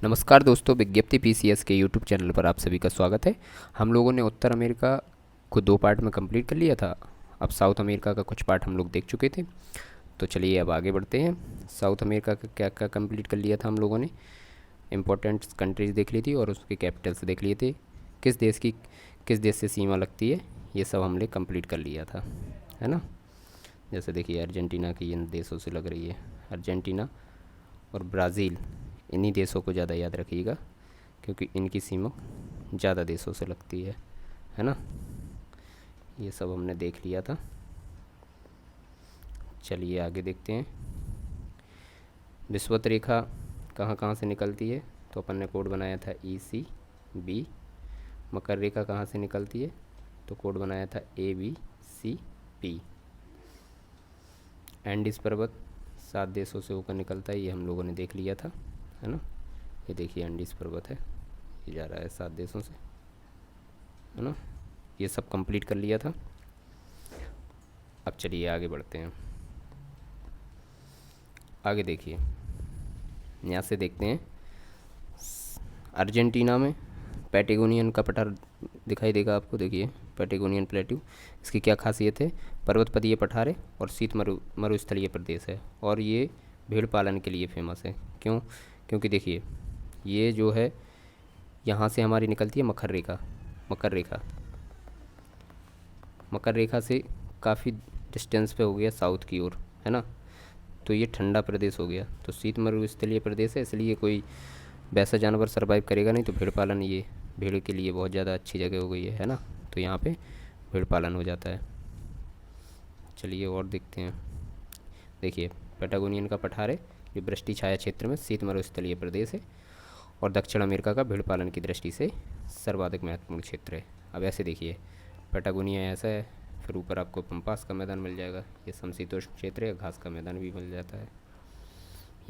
नमस्कार दोस्तों, विज्ञप्ति पीसीएस के यूट्यूब चैनल पर आप सभी का स्वागत है। हम लोगों ने उत्तर अमेरिका को 2 पार्ट में कंप्लीट कर लिया था। अब साउथ अमेरिका का कुछ पार्ट हम लोग देख चुके थे। तो चलिए अब आगे बढ़ते हैं। साउथ अमेरिका का क्या क्या कंप्लीट कर लिया था हम लोगों ने। इम्पोर्टेंट कंट्रीज़ देख ली थी और उसके कैपिटल्स देख लिए थे। किस देश से सीमा लगती है, ये सब हमने कंप्लीट कर लिया था, है ना। जैसे देखिए अर्जेंटीना की इन देशों से लग रही है, अर्जेंटीना और ब्राज़ील। इन्हीं देशों को ज़्यादा याद रखिएगा क्योंकि इनकी सीमा ज़्यादा देशों से लगती है ना। ये सब हमने देख लिया था। चलिए आगे देखते हैं। विषुवत रेखा कहाँ कहाँ से निकलती है, तो अपन ने कोड बनाया था ECB। मकर रेखा कहाँ से निकलती है, तो कोड बनाया था ABCP। एंडीज पर्वत 7 देशों से होकर निकलता है, ये हम लोगों ने देख लिया था, है ना। ये देखिए एंडीज पर्वत है, ये जा रहा है 7 देशों से, है ना। ये सब कंप्लीट कर लिया था। अब चलिए आगे बढ़ते हैं। आगे देखिए, यहाँ से देखते हैं। अर्जेंटीना में पैटेगोनियन का पठार दिखाई देगा आपको। देखिए पैटेगोनियन प्लेट्यू, इसकी क्या खासियत है। पर्वतपदीय पठार है और शीत मरुस्थलीय प्रदेश है, और ये भेड़ पालन के लिए फेमस है। क्यों? क्योंकि देखिए ये जो है यहाँ से हमारी निकलती है मकर रेखा। मकर रेखा मकर रेखा से काफ़ी डिस्टेंस पे हो गया साउथ की ओर, है ना। तो ये ठंडा प्रदेश हो गया, तो शीत मरुस्थलीय प्रदेश है, इसलिए कोई वैसा जानवर सरवाइव करेगा नहीं। तो भेड़ पालन, ये भेड़ के लिए बहुत ज़्यादा अच्छी जगह हो गई है ना। तो यहाँ पे भेड़ पालन हो जाता है। चलिए और देखते हैं। देखिए पैटागोनियन का पठार है, ये वृष्टि छाया क्षेत्र में शीत मरुस्थलीय प्रदेश है और दक्षिण अमेरिका का भेड़ पालन की दृष्टि से सर्वाधिक महत्वपूर्ण क्षेत्र है। अब ऐसे देखिए पैटागोनिया ऐसा है, फिर ऊपर आपको पंपास का मैदान मिल जाएगा, ये समशीतोष्ण क्षेत्र है, घास का मैदान भी मिल जाता है।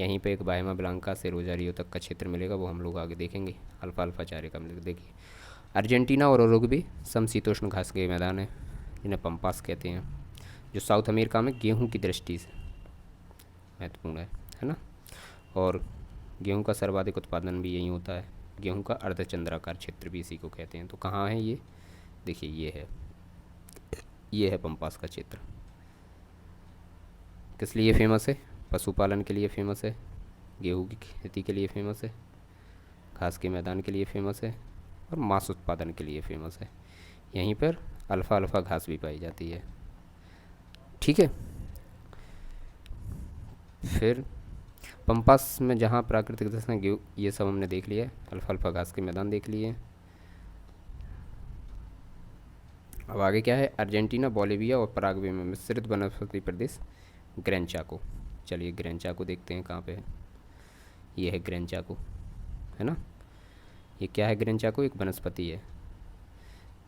यहीं पे एक बायमा ब्लांका से रोजारियो तक का क्षेत्र मिलेगा, वो हम लोग आगे देखेंगे। अल्फा अल्फा चारे का मिलेगा। देखिए अर्जेंटीना और उरुग्वे समशीतोष्ण घास के मैदान है, जिन्हें पंपास कहते हैं, जो साउथ अमेरिका में गेहूं की दृष्टि से महत्वपूर्ण है ना। और गेहूं का सर्वाधिक उत्पादन भी यहीं होता है। गेहूं का अर्धचंद्राकार क्षेत्र भी इसी को कहते हैं। तो कहाँ है ये, देखिए ये है पंपास का क्षेत्र। किस लिए फेमस है? पशुपालन के लिए फेमस है, गेहूं की खेती के लिए फेमस है, घास के मैदान के लिए फेमस है, और मांस उत्पादन के लिए फेमस है। यहीं पर अल्फ़ा अल्फ़ा घास भी पाई जाती है, ठीक है। फिर पंपास में जहाँ प्राकृतिक दृश्य हैं, ये सब हमने देख लिया है। अल्फ़ा अल्फ़ा घास के मैदान देख लिए। अब आगे क्या है, अर्जेंटीना, बोलिविया और पराग्वे में मिश्रित वनस्पति प्रदेश ग्रैंड चाको। चलिए ग्रैंड चाको देखते हैं कहाँ पे है। ये है ग्रैंड चाको, है ना। ये क्या है ग्रैंड चाको? एक वनस्पति है।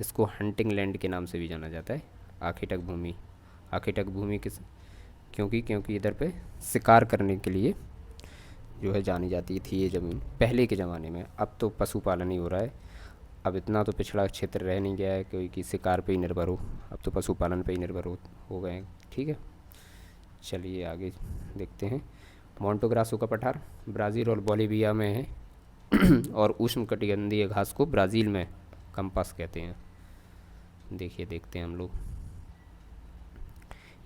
इसको हंटिंग लैंड के नाम से भी जाना जाता है। आखेटक भूमि, आखेटक भूमि किस क्योंकि इधर पे शिकार करने के लिए जो है जानी जाती थी ये ज़मीन पहले के ज़माने में। अब तो पशुपालन ही हो रहा है। अब इतना तो पिछड़ा क्षेत्र रह नहीं गया है कोई कि शिकार पे ही निर्भर हो। अब तो पशुपालन पे ही निर्भर हो गए हैं, ठीक है। चलिए आगे देखते हैं। मोंटोग्रासो का पठार ब्राज़ील और बोलिविया में है और उष्णकटिबंधीय घास को ब्राज़ील में कंपास कहते हैं। देखिए देखते हैं हम लोग।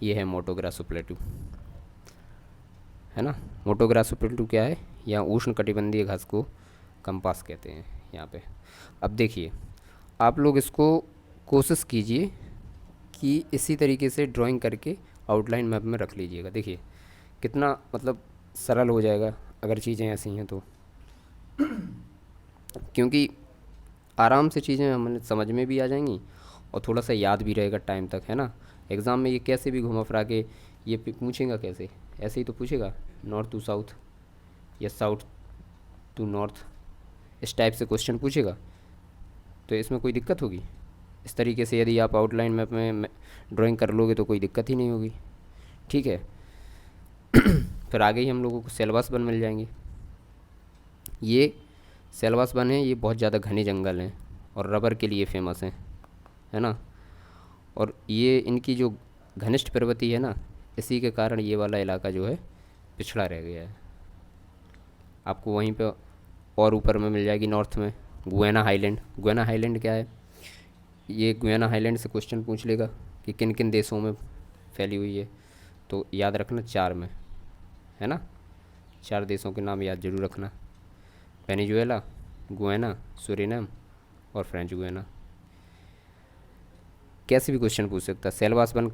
ये है मोटोग्रासो प्लेटू, है ना। मोटोग्रासो प्लेटू क्या है? यहाँ उष्णकटिबंधीय घास को कंपास कहते हैं यहाँ पे। अब देखिए आप लोग इसको कोशिश कीजिए कि इसी तरीके से ड्राइंग करके आउटलाइन मैप में रख लीजिएगा। देखिए कितना मतलब सरल हो जाएगा अगर चीज़ें ऐसी हैं तो, क्योंकि आराम से चीज़ें हमें समझ में भी आ जाएंगी और थोड़ा सा याद भी रहेगा टाइम तक, है ना। एग्ज़ाम में ये कैसे भी घुमा फिरा के ये पूछेगा कैसे, ऐसे ही तो पूछेगा, नॉर्थ टू साउथ या साउथ टू नॉर्थ, इस टाइप से क्वेश्चन पूछेगा। तो इसमें कोई दिक्कत होगी? इस तरीके से यदि आप आउटलाइन मैप में ड्राइंग कर लोगे तो कोई दिक्कत ही नहीं होगी, ठीक है। फिर आगे ही हम लोगों को सेल्वास वन मिल जाएंगे। ये सेल्वास वन है, ये बहुत ज़्यादा घने जंगल हैं और रबर के लिए फेमस हैं, है ना। और ये इनकी जो घनिष्ठ प्रवृत्ति है ना, इसी के कारण ये वाला इलाका जो है पिछड़ा रह गया है। आपको वहीं पे और ऊपर में मिल जाएगी नॉर्थ में गुयाना हाईलैंड। गुयाना हाईलैंड क्या है, ये गुयाना हाईलैंड से क्वेश्चन पूछ लेगा कि किन किन देशों में फैली हुई है, तो याद रखना 4 में, है ना। 4 देशों के नाम याद जरूर रखना, वेनेजुएला, गुयाना, सूरीनाम और फ्रेंच गुयाना। कैसे भी क्वेश्चन पूछ सकता है। सेलवास वन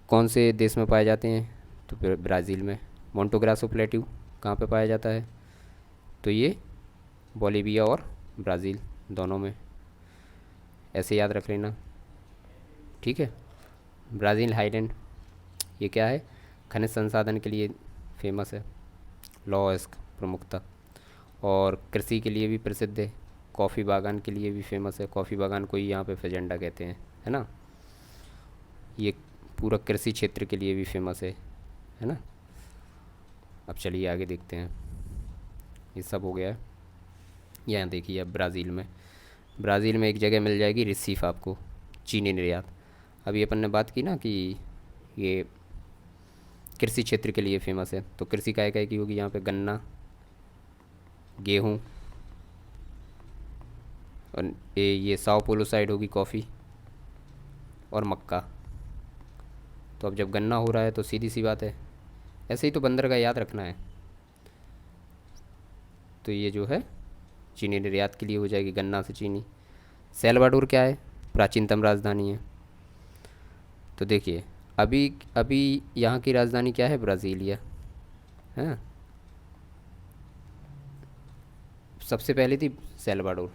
कौन से देश में पाए जाते हैं, तो फिर ब्राज़ील में। मोंटोग्रासो प्लेट्यू कहाँ पे पाया जाता है, तो ये बोलीविया और ब्राज़ील दोनों में, ऐसे याद रख लेना, ठीक है। ब्राज़ील हाईलैंड ये क्या है, खनिज संसाधन के लिए फेमस है, लॉ प्रमुखता, और कृषि के लिए भी प्रसिद्ध है, कॉफ़ी बागान के लिए भी फेमस है। कॉफ़ी बागान को ही यहाँ पे फजेंडा कहते हैं, है ना। ये पूरा कृषि क्षेत्र के लिए भी फेमस है ना। अब चलिए आगे देखते हैं, ये सब हो गया है। यहाँ देखिए अब ब्राज़ील में एक जगह मिल जाएगी रिसीफ आपको, चीनी निर्यात। अभी अपन ने बात की ना कि ये कृषि क्षेत्र के लिए फेमस है, तो कृषि काय काय की होगी यहाँ पे, गन्ना, गेहूँ, और ये साओ पोलो साइड होगी कॉफ़ी और मक्का। तो अब जब गन्ना हो रहा है तो सीधी सी बात है, ऐसे ही तो बंदरगाह याद रखना है। तो ये जो है चीनी निर्यात के लिए हो जाएगी, गन्ना से चीनी। सेल्वाडोर क्या है, प्राचीनतम राजधानी है। तो देखिए अभी अभी यहाँ की राजधानी क्या है, ब्राज़ीलिया, है। सबसे पहले थी सेल्वाडोर,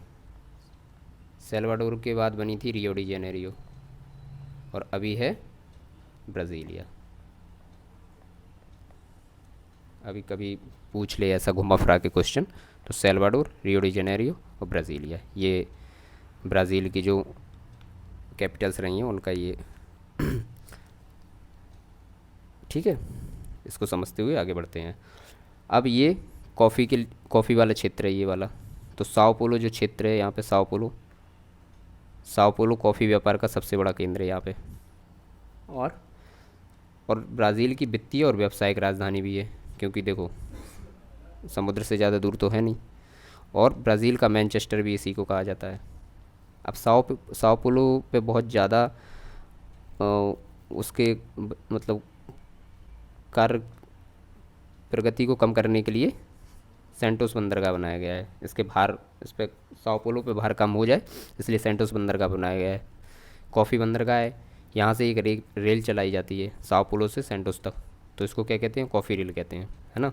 सेल्वाडोर के बाद बनी थी रियो डी जेनेरियो, और अभी है ब्राज़ीलिया। अभी कभी पूछ ले ऐसा घुमा फिरा के क्वेश्चन, तो सेल्वाडोर, रियो डी जेनेरियो और ब्राज़ीलिया, ये ब्राज़ील की जो कैपिटल्स रही हैं उनका ये ठीक है। इसको समझते हुए आगे बढ़ते हैं। अब ये कॉफ़ी वाला क्षेत्र है ये वाला, तो साओ पोलो जो क्षेत्र है यहाँ पे, साओ पोलो कॉफ़ी व्यापार का सबसे बड़ा केंद्र है यहाँ पे, और ब्राज़ील की वित्तीय और व्यावसायिक राजधानी भी है, क्योंकि देखो समुद्र से ज़्यादा दूर तो है नहीं, और ब्राज़ील का मैनचेस्टर भी इसी को कहा जाता है। अब साओ पोलो पे बहुत ज़्यादा उसके मतलब कार्य प्रगति को कम करने के लिए सेंटोस बंदरगाह बनाया गया है। इस पे साओ पोलो पे भार कम हो जाए, इसलिए सेंटोस बंदरगाह बनाया गया है। कॉफ़ी बंदरगाह है, यहाँ से एक रेल चलाई जाती है साओ पोलो से सेंटोस तक, तो इसको क्या कहते हैं, कॉफ़ी रेल कहते हैं, है ना।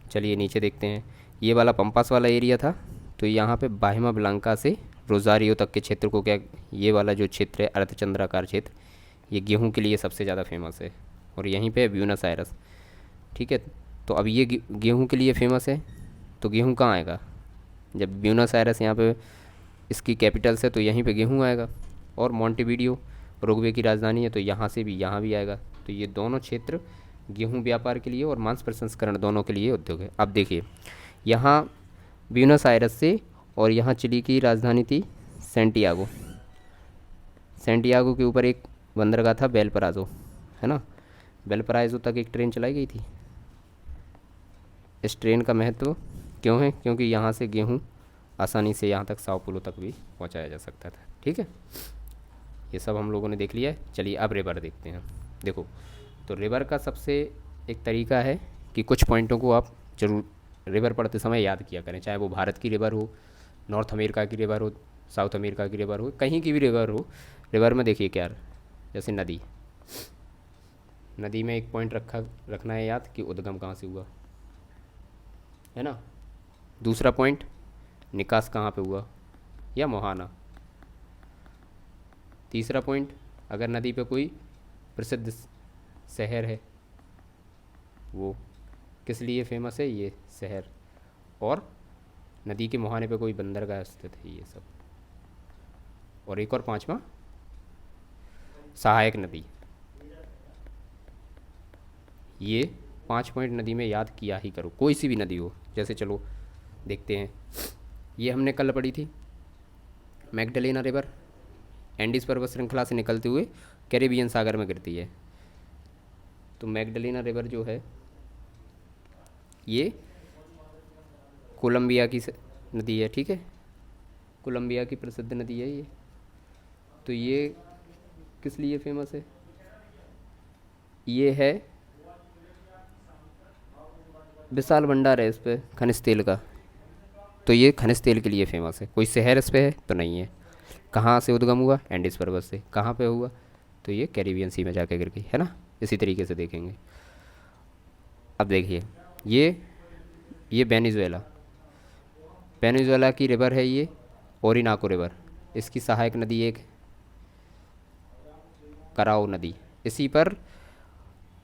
चलिए नीचे देखते हैं, ये वाला पंपास वाला एरिया था, तो यहाँ पे बाहिमा ब्लांका से रोज़ारियो तक के क्षेत्र को क्या, ये वाला जो क्षेत्र है अर्धचंद्राकार क्षेत्र, ये गेहूँ के लिए सबसे ज़्यादा फेमस है, और यहीं पे ब्यूनस आयरस, ठीक है। तो अब ये गेहूँ के लिए फेमस है, तो गेहूँ कहाँ आएगा, जब ब्यूनस आयरस यहाँ पे इसकी कैपिटल्स है तो यहीं पे गेहूँ आएगा, और मोंटेवीडियो उरुग्वे की राजधानी है, तो यहाँ से भी यहाँ भी आएगा। तो ये दोनों क्षेत्र गेहूँ व्यापार के लिए और मांस प्रसंस्करण दोनों के लिए उद्योग है। अब देखिए यहाँ ब्यूनस आयरस से, और यहाँ चिली की राजधानी थी सेंटियागो, सेंटियागो के ऊपर एक बंदरगाह था बेलपराजो, है ना। बेलपराइजो तक एक ट्रेन चलाई गई थी। इस ट्रेन का महत्व क्यों है, क्योंकि यहाँ से गेहूँ आसानी से यहाँ तक साओ पोलो तक भी पहुँचाया जा सकता था, ठीक है। ये सब हम लोगों ने देख लिया है। चलिए अब रिवर देखते हैं। देखो तो रिवर का सबसे एक तरीका है कि कुछ पॉइंटों को आप जरूर रिवर पढ़ते समय याद किया करें, चाहे वो भारत की रिवर हो, नॉर्थ अमेरिका की रिवर हो, साउथ अमेरिका की रिवर हो, कहीं की भी रिवर हो। रिवर में देखिए क्या, जैसे नदी में एक पॉइंट रखना है याद कि उद्गम कहाँ से हुआ, है ना। दूसरा पॉइंट निकास कहाँ पे हुआ या मुहाना। तीसरा पॉइंट, अगर नदी पे कोई प्रसिद्ध शहर है, वो किस लिए फेमस है ये शहर, और नदी के मुहाने पे कोई बंदरगाह स्थित है, ये सब। और एक और पांचवा सहायक नदी। ये 5 पॉइंट नदी में याद किया ही करो, कोई सी भी नदी हो। जैसे चलो देखते हैं, ये हमने कल पढ़ी थी मैग्डलेना रिवर, एंडीज पर्वत श्रृंखला से निकलते हुए कैरिबियन सागर में गिरती है। तो मैग्डलेना रिवर जो है ये कोलंबिया की नदी है, ठीक है, कोलंबिया की प्रसिद्ध नदी है ये। तो ये किस लिए फेमस है? ये है, विशाल भंडार है इस पे खनिज तेल का। तो ये खनिज तेल के लिए फेमस है। कोई शहर इस पे है तो नहीं है। कहाँ से उद्गम हुआ? एंडीज पर्वत से। कहाँ पे हुआ? तो ये कैरिबियन सी में जाके गिर गई, है ना। इसी तरीके से देखेंगे। अब देखिए, ये ये वेनेजुएला, वेनेजुएला की रिवर है ये, ओरिनाको रिवर। इसकी सहायक नदी एक कराओ नदी। इसी पर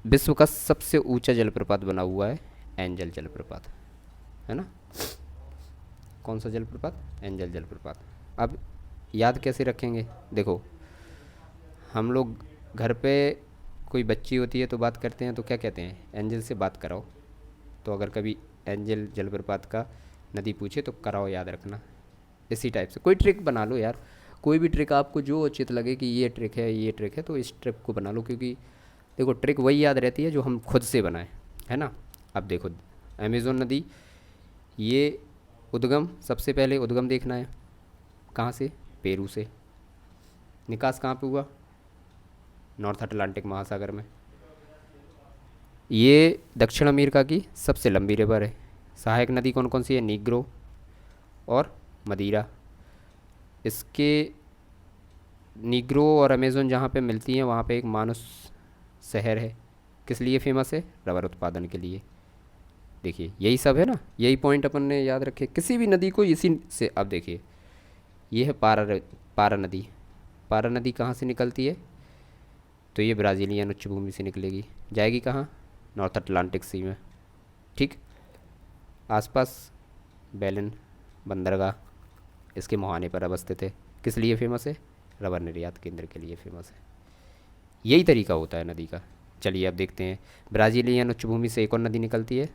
विश्व का सबसे ऊंचा जलप्रपात बना हुआ है, एंजल जलप्रपात, है ना। कौन सा जलप्रपात? एंजल जलप्रपात। अब याद कैसे रखेंगे? देखो, हम लोग घर पे कोई बच्ची होती है तो बात करते हैं तो क्या कहते हैं? एंजल से बात कराओ। तो अगर कभी एंजल जलप्रपात का नदी पूछे तो कराओ याद रखना। इसी टाइप से कोई ट्रिक बना लो यार, कोई भी ट्रिक आपको जो उचित लगे कि ये ट्रिक है, ये ट्रिक है, तो इस ट्रिक को बना लो। क्योंकि देखो, ट्रिक वही याद रहती है जो हम खुद से बनाएं, है ना। अब देखो, अमेज़न नदी, ये उद्गम, सबसे पहले उद्गम देखना है कहाँ से? पेरू से। निकास कहाँ पे हुआ? नॉर्थ अटलांटिक महासागर में। ये दक्षिण अमेरिका की सबसे लंबी रिवर है। सहायक नदी कौन कौन सी है? नीग्रो और मदीरा। इसके नीग्रो और अमेज़न जहाँ पे मिलती हैं वहाँ पे एक मानुस शहर है। किस लिए फेमस है? रबर उत्पादन के लिए। देखिए, यही सब है ना, यही पॉइंट अपन ने याद रखे किसी भी नदी को इसी से। अब देखिए, ये है पारा नदी। पारा नदी कहाँ से निकलती है? तो ये ब्राज़ीलियन उच्च भूमि से निकलेगी, जाएगी कहाँ? नॉर्थ अटलांटिक सी में, ठीक। आसपास बेलिन बंदरगाह इसके मुहाने पर अवस्थित है। किस लिए फेमस है? रबर निर्यात केंद्र के लिए फेमस है। यही तरीका होता है नदी का। चलिए अब देखते हैं, ब्राज़ीलियन उच्च भूमि से एक और नदी निकलती है,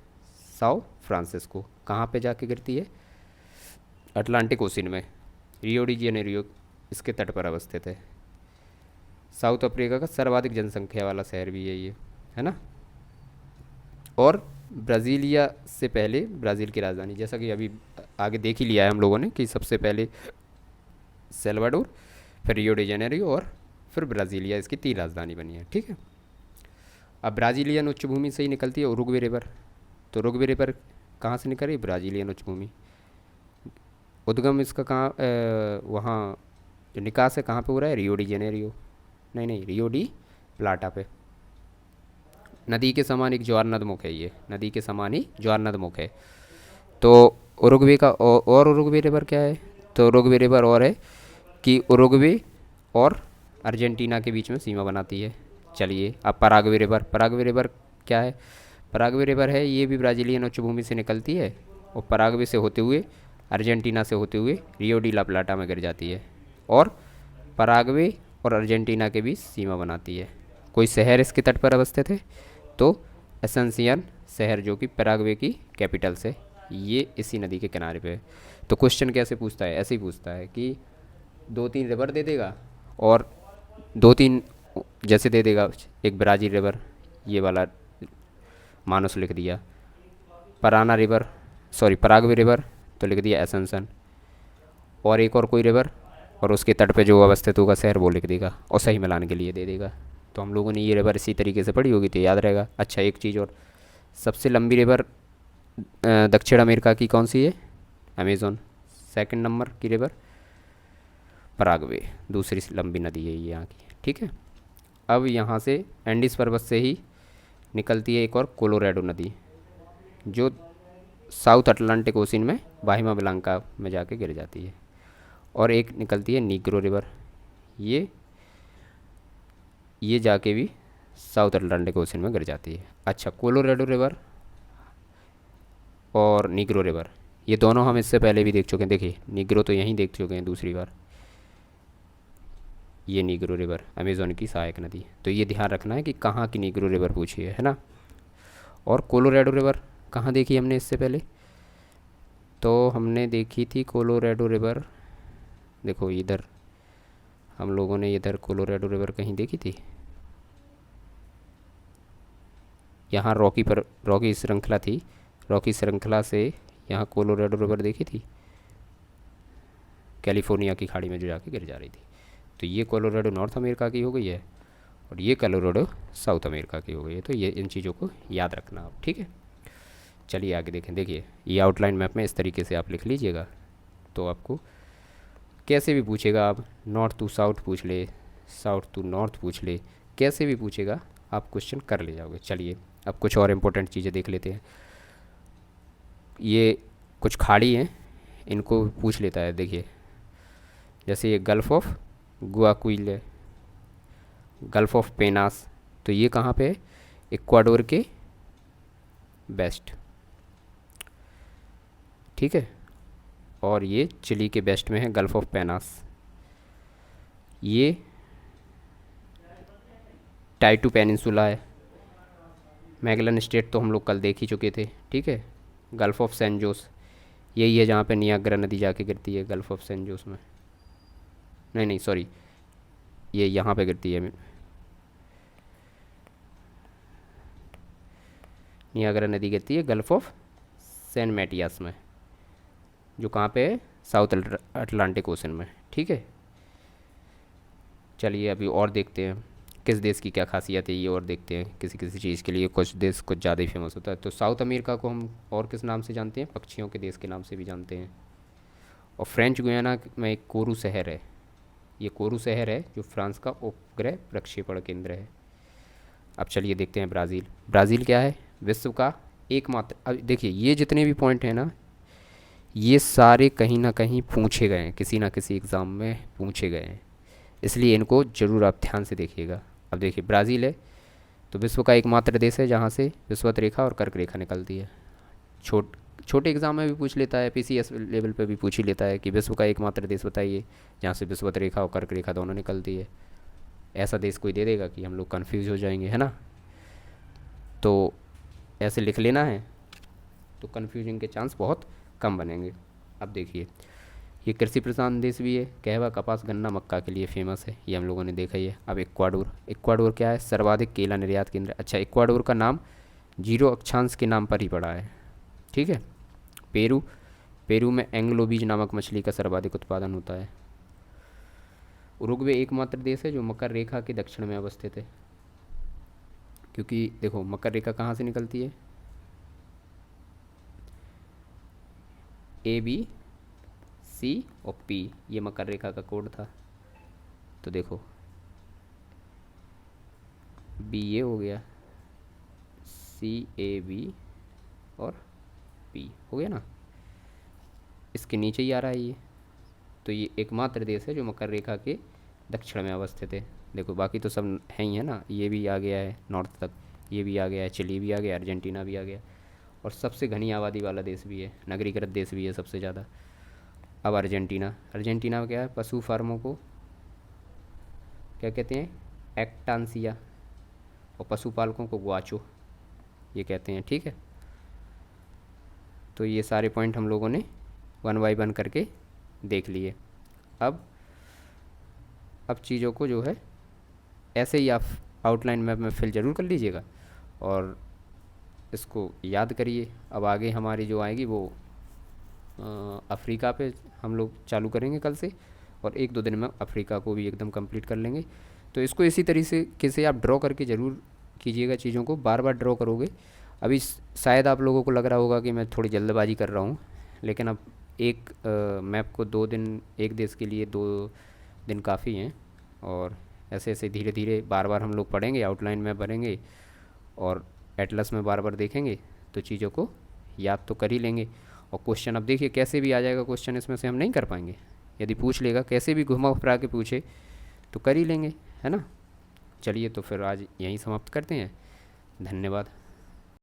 साओ फ्रांसिस्को। कहाँ पे जाके गिरती है? अटलांटिक ओशन में। रियो डी जेनेरियो इसके तट पर अवस्थित है। साउथ अफ्रीका का सर्वाधिक जनसंख्या वाला शहर भी है ये, है ना। और ब्राज़ीलिया से पहले ब्राज़ील की राजधानी, जैसा कि अभी आगे देख ही लिया है हम लोगों ने, कि सबसे पहले सेल्वाडोर, फिर रियो डी जेनेरियो और फिर ब्राज़ीलिया, इसकी 3 राजधानी बनी है, ठीक है। अब ब्राज़ीलियन उच्च भूमि से ही निकलती है उरुग्वे रिवर। तो उरुग्वे रिवर कहाँ से निकल रही? ब्राज़ीलियन उच्च भूमि। उद्गम इसका कहाँ, वहाँ जो निकास है कहाँ पे हो रहा है? रियो डी जेनेरियो, नहीं, रियो डी प्लाटा पे। नदी के समान एक ज्वार नदमुख है ये, नदी के समान ही ज्वार नदमुख है। तो उरुग्वे का और उरुग्वे रिवर क्या है? तो उरुग्वे रिवर और है कि उरुग्वे और अर्जेंटीना के बीच में सीमा बनाती है। चलिए, अब पराग्वे रिवर। पराग्वे रिवर क्या है? पराग्वे रिवर है, ये भी ब्राज़ीलियन उच्च भूमि से निकलती है और पराग्वे से होते हुए, अर्जेंटीना से होते हुए रियो डी ला प्लाटा में गिर जाती है और पराग्वे और अर्जेंटीना के बीच सीमा बनाती है। कोई शहर इसके तट पर अवस्थित है? तो एसेंसियन शहर, जो कि पैराग्वे की कैपिटल से, ये इसी नदी के किनारे पे है। तो क्वेश्चन कैसे पूछता है? ऐसे ही पूछता है कि 2-3 रिवर दे देगा और 2-3 जैसे दे देगा। एक ब्राज़ील रिवर, ये वाला मानस लिख दिया। Parana river, sorry Paraguay river, तो लिख दिया एसेंसन। और एक और कोई रिवर, और उसके तट पे जो अवस्थित होगा शहर, वो लिख देगा और सही मिलान के लिए दे देगा। तो हम लोगों ने ये रिवर इसी तरीके से पढ़ी होगी तो याद रहेगा। अच्छा, एक चीज़ और, सबसे लंबी रिवर दक्षिण अमेरिका की कौन सी है? अमेज़न। सेकंड नंबर की रिवर पराग्वे, दूसरी लंबी नदी है ये यहाँ की, ठीक है। अब यहाँ से एंडीज पर्वत से ही निकलती है एक और कोलोराडो नदी, जो साउथ अटलांटिक ओशन में बाहिमा ब्लांका में जाके गिर जाती है। और एक निकलती है नीग्रो रिवर, ये जाके भी साउथ अटलांटिक ओशन में गिर जाती है। अच्छा, कोलोराडो रिवर और नीग्रो रिवर, ये दोनों हम इससे पहले भी देख चुके हैं। देखिए, नीग्रो तो यहीं देख चुके हैं दूसरी बार। ये नीग्रो रिवर अमेज़न की सहायक नदी। तो ये ध्यान रखना है कि कहाँ की नीग्रो रिवर पूछी है ना। और कोलोराडो रिवर कहाँ देखी हमने इससे पहले? तो हमने देखी थी कोलोराडो रिवर, देखो इधर हम लोगों ने इधर कोलोराडो रिवर कहीं देखी थी। यहाँ रॉकी श्रृंखला थी, रॉकी श्रृंखला से यहाँ कोलोराडो रिवर देखी थी, कैलिफोर्निया की खाड़ी में जो जाके गिर जा रही थी। तो ये कोलोराडो नॉर्थ अमेरिका की हो गई है और ये कोलोराडो साउथ अमेरिका की हो गई है। तो ये इन चीज़ों को याद रखना आप, ठीक है। चलिए आगे देखें। देखिए ये आउटलाइन मैप में इस तरीके से आप लिख लीजिएगा, तो आपको कैसे भी पूछेगा, आप नॉर्थ टू साउथ पूछ ले, साउथ टू नॉर्थ पूछ ले, कैसे भी पूछेगा आप क्वेश्चन कर ले जाओगे। चलिए अब कुछ और इम्पोर्टेंट चीज़ें देख लेते हैं। ये कुछ खाड़ी हैं, इनको पूछ लेता है। देखिए जैसे ये गल्फ़ ऑफ गुआक्विल है, गल्फ़ ऑफ पेनास, तो ये कहाँ पे है? इक्वाडोर के वेस्ट, ठीक है। और ये चिली के वेस्ट में है गल्फ़ ऑफ पेनास। ये टाइटू पेनिनसुला है। मैगलन स्टेट तो हम लोग कल देख ही चुके थे, ठीक है। गल्फ़ ऑफ सैन जोस यही है जहाँ पे नियाग्रा नदी जाके गिरती है, गल्फ़ ऑफ सैन जोस में। नहीं नहीं सॉरी, ये यहाँ पे गिरती है, नियाग्रा नदी गिरती है गल्फ़ ऑफ सैन मैटियास में, जो कहाँ पे है? साउथ अटलांटिक ओशन में, ठीक है। चलिए अभी और देखते हैं किस देश की क्या खासियत है, ये और देखते हैं। किसी किसी चीज़ के लिए कुछ देश कुछ ज़्यादा ही फेमस होता है। तो साउथ अमेरिका को हम और किस नाम से जानते हैं? पक्षियों के देश के नाम से भी जानते हैं। और फ्रेंच गुयाना में एक कोरू शहर है, ये कोरू शहर है जो फ्रांस का उपग्रह प्रक्षेपण केंद्र है। अब चलिए देखते हैं ब्राज़ील। ब्राज़ील क्या है? विश्व का एकमात्र, अब देखिए ये जितने भी पॉइंट हैं ना, ये सारे कहीं ना कहीं पूछे गए हैं, किसी ना किसी एग्ज़ाम में पूछे गए हैं, इसलिए इनको ज़रूर आप ध्यान से देखिएगा। अब देखिए ब्राज़ील है तो विश्व का एकमात्र देश है जहाँ से विषुवत रेखा और कर्क रेखा निकलती है। छोटे एग्ज़ाम में भी पूछ लेता है, पीसीएस लेवल पे भी पूछ ही लेता है कि विश्व का एकमात्र देश बताइए जहाँ से विषुवत रेखा और कर्क रेखा दोनों निकलती है। ऐसा देश कोई दे देगा कि हम लोग कन्फ्यूज़ हो जाएंगे, है ना। तो ऐसे लिख लेना है, तो कन्फ्यूजन के चांस बहुत कम बनेंगे। अब देखिए ये कृषि प्रधान देश भी है, कहवा, कपास, गन्ना, मक्का के लिए फेमस है, ये हम लोगों ने देखा ही है। अब इक्वाडोर, इक्वाडोर क्या है? सर्वाधिक केला निर्यात केंद्र। अच्छा, इक्वाडोर का नाम जीरो अक्षांश के नाम पर ही पड़ा है, ठीक है। पेरू, पेरू में एंग्लो बीज नामक मछली का सर्वाधिक उत्पादन होता है। उरुग्वे एकमात्र देश है जो मकर रेखा के दक्षिण में अवस्थित है, क्योंकि देखो मकर रेखा कहाँ से निकलती है? AB, C और P, ये मकर रेखा का कोड था। तो देखो B ये हो गया, CAB और P हो गया ना, इसके नीचे ही आ रहा है ये। तो ये एकमात्र देश है जो मकर रेखा के दक्षिण में अवस्थित है। देखो बाकी तो सब है ही है ना, ये भी आ गया है नॉर्थ तक, ये भी आ गया है, चिली भी आ गया, अर्जेंटीना भी आ गया, और सबसे घनी आबादी वाला देश भी है, नगरीकृत देश भी है सबसे ज़्यादा। अब अर्जेंटीना, अर्जेंटीना में क्या है? पशु फार्मों को क्या कहते हैं? एक्टांसिया, और पशुपालकों को गुआचो ये कहते हैं, ठीक है। तो ये सारे पॉइंट हम लोगों ने 1 बाय 1 करके देख लिए। अब चीज़ों को जो है ऐसे ही आप आउटलाइन मैप में फिल ज़रूर कर लीजिएगा और इसको याद करिए। अब आगे हमारी जो आएगी वो अफ्रीका पे हम लोग चालू करेंगे कल से, और 1-2 दिन में अफ्रीका को भी एकदम कंप्लीट कर लेंगे। तो इसको इसी तरीके से आप ड्रॉ करके ज़रूर कीजिएगा, चीज़ों को बार बार ड्रॉ करोगे। अभी शायद आप लोगों को लग रहा होगा कि मैं थोड़ी जल्दबाजी कर रहा हूँ, लेकिन अब एक मैप को 2 दिन, एक देश के लिए 2 दिन काफ़ी हैं, और ऐसे ऐसे धीरे धीरे बार बार हम लोग पढ़ेंगे, आउटलाइन मैप भरेंगे और एटलस में बार बार देखेंगे, तो चीज़ों को याद तो कर ही लेंगे। और क्वेश्चन अब देखिए कैसे भी आ जाएगा क्वेश्चन, इसमें से हम नहीं कर पाएंगे। यदि पूछ लेगा कैसे भी घुमा फिरा के पूछे तो कर ही लेंगे, है ना। चलिए तो फिर आज यहीं समाप्त करते हैं। धन्यवाद।